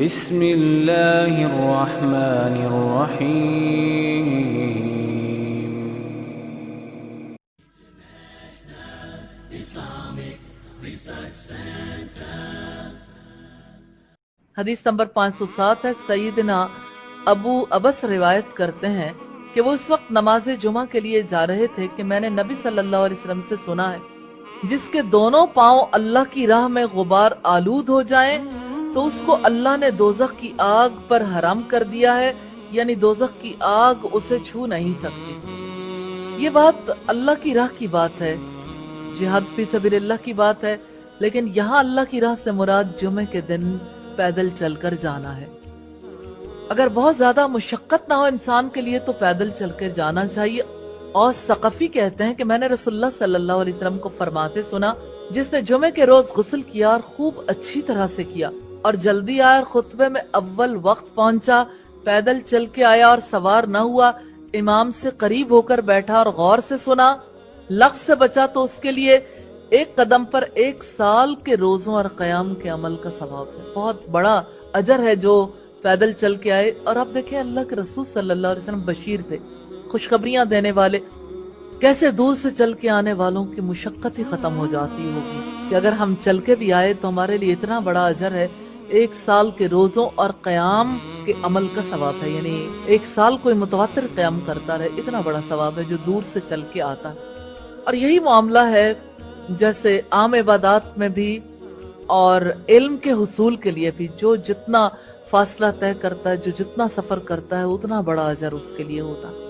بسم اللہ الرحمن الرحیم۔ حدیث نمبر 507 ہے۔ سیدنا ابو ابس روایت کرتے ہیں کہ وہ اس وقت نماز جمعہ کے لیے جا رہے تھے کہ میں نے نبی صلی اللہ علیہ وسلم سے سنا ہے، جس کے دونوں پاؤں اللہ کی راہ میں غبار آلود ہو جائیں تو اس کو اللہ نے دوزخ کی آگ پر حرام کر دیا ہے، یعنی دوزخ کی آگ اسے چھو نہیں سکتی۔ یہ بات اللہ کی راہ کی بات ہے، جہاد فی سبیل اللہ کی بات ہے، لیکن یہاں اللہ کی راہ سے مراد جمعے کے دن پیدل چل کر جانا ہے۔ اگر بہت زیادہ مشقت نہ ہو انسان کے لیے تو پیدل چل کر جانا چاہیے۔ اور ثقفی کہتے ہیں کہ میں نے رسول اللہ صلی اللہ علیہ وسلم کو فرماتے سنا، جس نے جمعے کے روز غسل کیا اور خوب اچھی طرح سے کیا اور جلدی آیا اور خطبے میں اول وقت پہنچا، پیدل چل کے آیا اور سوار نہ ہوا، امام سے قریب ہو کر بیٹھا اور غور سے سنا، لفظ سے بچا تو اس کے لیے ایک قدم پر 1 سال کے روزوں اور قیام کے عمل کا ثواب ہے۔ بہت بڑا اجر ہے جو پیدل چل کے آئے۔ اور آپ دیکھیں اللہ کے رسول صلی اللہ علیہ وسلم بشیر تھے، خوشخبریاں دینے والے، کیسے دور سے چل کے آنے والوں کی مشقت ہی ختم ہو جاتی ہوگی کہ اگر ہم چل کے بھی آئے تو ہمارے لیے اتنا بڑا اجر ہے، 1 سال کے روزوں اور قیام کے عمل کا ثواب ہے، یعنی 1 سال کوئی متواتر قیام کرتا رہے، اتنا بڑا ثواب ہے جو دور سے چل کے آتا ہے۔ اور یہی معاملہ ہے جیسے عام عبادات میں بھی اور علم کے حصول کے لیے بھی، جو جتنا فاصلہ طے کرتا ہے، جو جتنا سفر کرتا ہے، اتنا بڑا اجر اس کے لیے ہوتا ہے۔